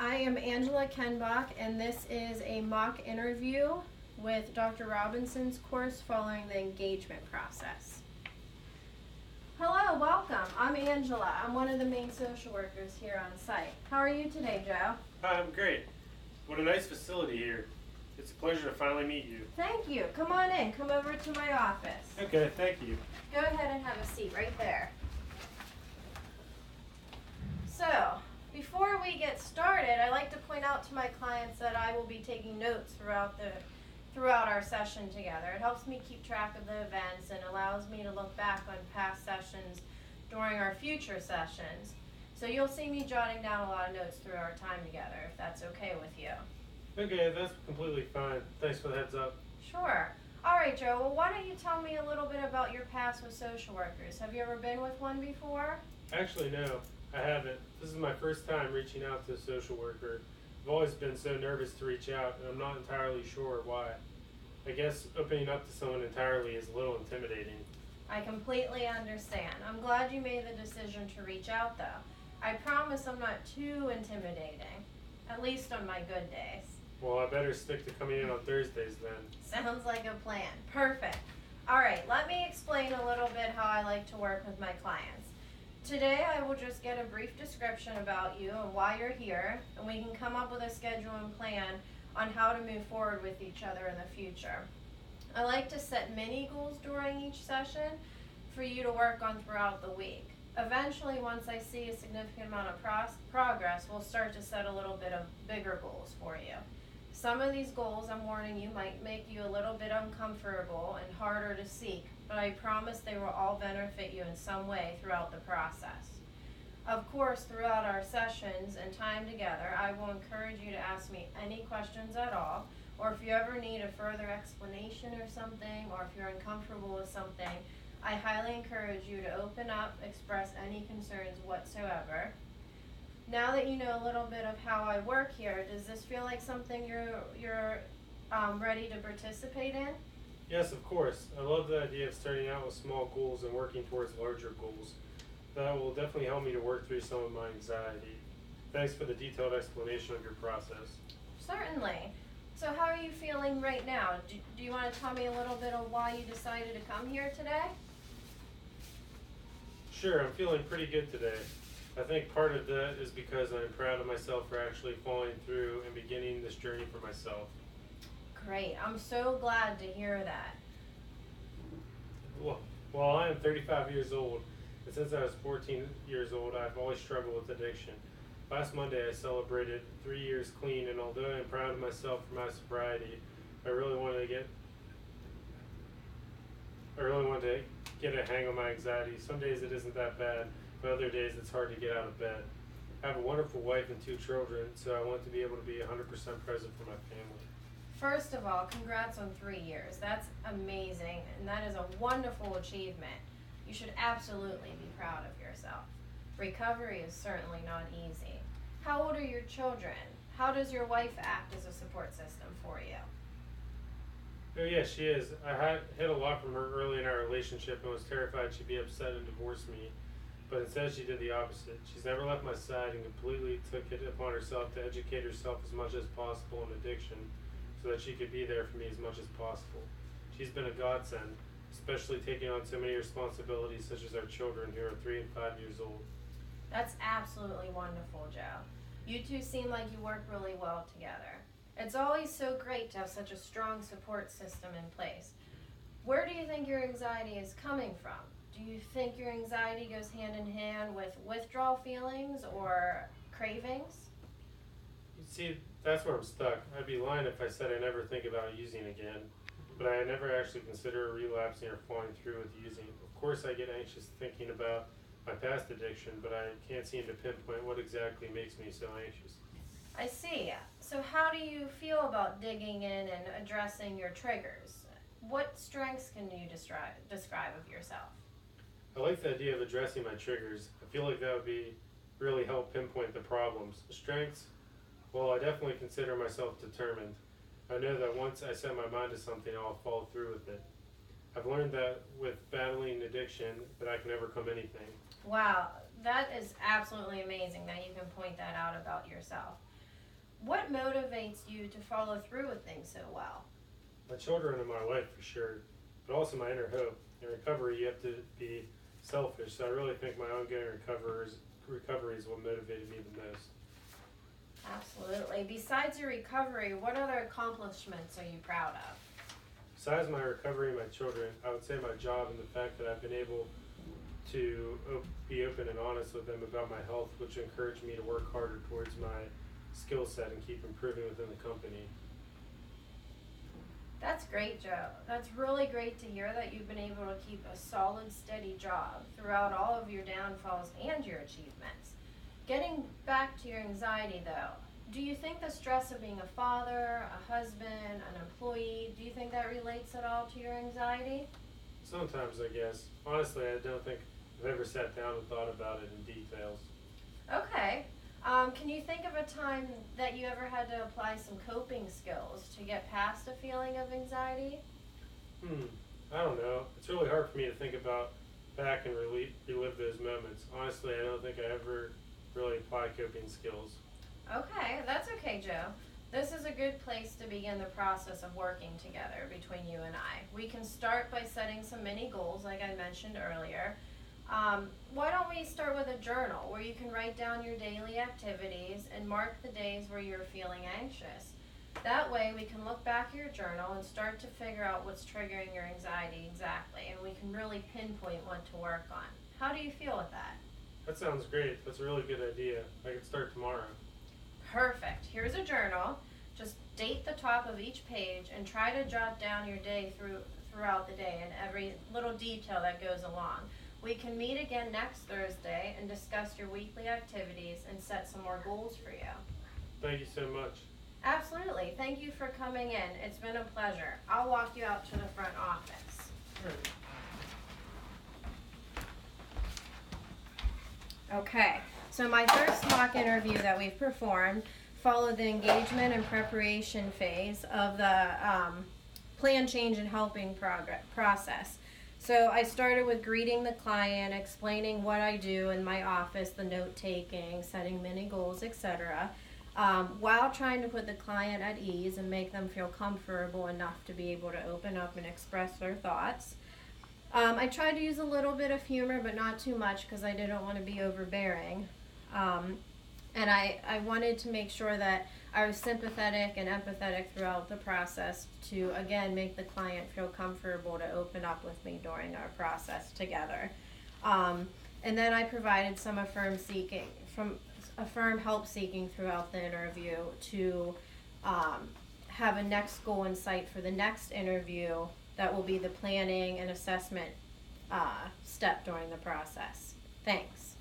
I am Angela Kenbok, and this is a mock interview with Dr. Robinson's course following the engagement process. Hello, welcome. I'm Angela. I'm one of the main social workers here on site. How are you today, Joe? Hi, I'm great. What a nice facility here. It's a pleasure to finally meet you. Thank you. Come on in. Come over to my office. Okay, thank you. Go ahead and have a seat right there. So, before we get started, I like to point out to my clients that I will be taking notes throughout our session together. It helps me keep track of the events and allows me to look back on past sessions during our future sessions. So you'll see me jotting down a lot of notes through our time together, if that's okay with you. Okay, that's completely fine. Thanks for the heads up. Sure. All right, Joe. Well, why don't you tell me a little bit about your past with social workers? Have you ever been with one before? Actually, no, I haven't. This is my first time reaching out to a social worker. I've always been so nervous to reach out, and I'm not entirely sure why. I guess opening up to someone entirely is a little intimidating. I completely understand. I'm glad you made the decision to reach out, though. I promise I'm not too intimidating, at least on my good days. Well, I better stick to coming in on Thursdays then. Sounds like a plan. Perfect. All right, let me explain a little bit how I like to work with my clients. Today I will just get a brief description about you and why you're here, and we can come up with a schedule and plan on how to move forward with each other in the future. I like to set mini goals during each session for you to work on throughout the week. Eventually, once I see a significant amount of progress, we'll start to set a little bit of bigger goals for you. Some of these goals, I'm warning you, might make you a little bit uncomfortable and harder to seek, but I promise they will all benefit you in some way throughout the process. Of course, throughout our sessions and time together, I will encourage you to ask me any questions at all, or if you ever need a further explanation or something, or if you're uncomfortable with something, I highly encourage you to open up, express any concerns whatsoever. Now that you know a little bit of how I work here, does this feel like something you're ready to participate in? Yes, of course. I love the idea of starting out with small goals and working towards larger goals. That will definitely help me to work through some of my anxiety. Thanks for the detailed explanation of your process. Certainly. So how are you feeling right now? Do you want to tell me a little bit of why you decided to come here today? Sure, I'm feeling pretty good today. I think part of that is because I'm proud of myself for actually following through and beginning this journey for myself. Great. I'm so glad to hear that. Well, I am 35 years old, and since I was 14 years old, I've always struggled with addiction. Last Monday, I celebrated 3 years clean, and although I'm proud of myself for my sobriety, I really wanted to get a hang on my anxiety. Some days it isn't that bad, but other days it's hard to get out of bed. I have a wonderful wife and 2 children, so I want to be able to be 100% present for my family. First of all, congrats on 3 years. That's amazing, and that is a wonderful achievement. You should absolutely be proud of yourself. Recovery is certainly not easy. How old are your children? How does your wife act as a support system for you? Oh yeah, she is. I had hid a lot from her early in our relationship and was terrified she'd be upset and divorce me. But instead she did the opposite. She's never left my side and completely took it upon herself to educate herself as much as possible in addiction so that she could be there for me as much as possible. She's been a godsend, especially taking on so many responsibilities such as our children who are 3 and 5 years old. That's absolutely wonderful, Joe. You two seem like you work really well together. It's always so great to have such a strong support system in place. Where do you think your anxiety is coming from? Do you think your anxiety goes hand in hand with withdrawal feelings or cravings? You see, that's where I'm stuck. I'd be lying if I said I never think about using again, but I never actually consider relapsing or following through with using. Of course I get anxious thinking about my past addiction, but I can't seem to pinpoint what exactly makes me so anxious. I see. So how do you feel about digging in and addressing your triggers? What strengths can you describe of yourself? I like the idea of addressing my triggers. I feel like that would really help pinpoint the problems. Strengths? Well, I definitely consider myself determined. I know that once I set my mind to something, I'll follow through with it. I've learned that with battling addiction, that I can overcome anything. Wow, that is absolutely amazing that you can point that out about yourself. What motivates you to follow through with things so well? My children and my wife for sure, but also my inner hope. In recovery, you have to be selfish, so I really think my ongoing recovery is what motivated me the most. Absolutely. Besides your recovery, what other accomplishments are you proud of? Besides my recovery and my children, I would say my job and the fact that I've been able to be open and honest with them about my health, which encouraged me to work harder towards my skill set and keep improving within the company. That's great, Joe. That's really great to hear that you've been able to keep a solid, steady job throughout all of your downfalls and your achievements. Getting back to your anxiety, though, do you think the stress of being a father, a husband, an employee, do you think that relates at all to your anxiety? Sometimes, I guess. Honestly, I don't think I've ever sat down and thought about it in details. Okay. Can you think of a time that you ever had to apply some coping skills to get past a feeling of anxiety? I don't know. It's really hard for me to think about back and relive those moments. Honestly, I don't think I ever really applied coping skills. Okay, that's okay, Joe. This is a good place to begin the process of working together between you and I. We can start by setting some mini goals, like I mentioned earlier. Why don't we start with a journal where you can write down your daily activities and mark the days where you're feeling anxious. That way we can look back at your journal and start to figure out what's triggering your anxiety exactly, and we can really pinpoint what to work on. How do you feel with that? That sounds great. That's a really good idea. I could start tomorrow. Perfect. Here's a journal. Just date the top of each page and try to jot down your day throughout the day and every little detail that goes along. We can meet again next Thursday and discuss your weekly activities and set some more goals for you. Thank you so much. Absolutely. Thank you for coming in. It's been a pleasure. I'll walk you out to the front office. All right. Okay, so my first mock interview that we've performed followed the engagement and preparation phase of the plan, change, and helping process. So I started with greeting the client, explaining what I do in my office, the note taking, setting mini goals, etc., while trying to put the client at ease and make them feel comfortable enough to be able to open up and express their thoughts. I tried to use a little bit of humor, but not too much because I didn't want to be overbearing. And I wanted to make sure that I was sympathetic and empathetic throughout the process to, again, make the client feel comfortable to open up with me during our process together. And then I provided some affirm help seeking throughout the interview to have a next goal in sight for the next interview that will be the planning and assessment step during the process. Thanks.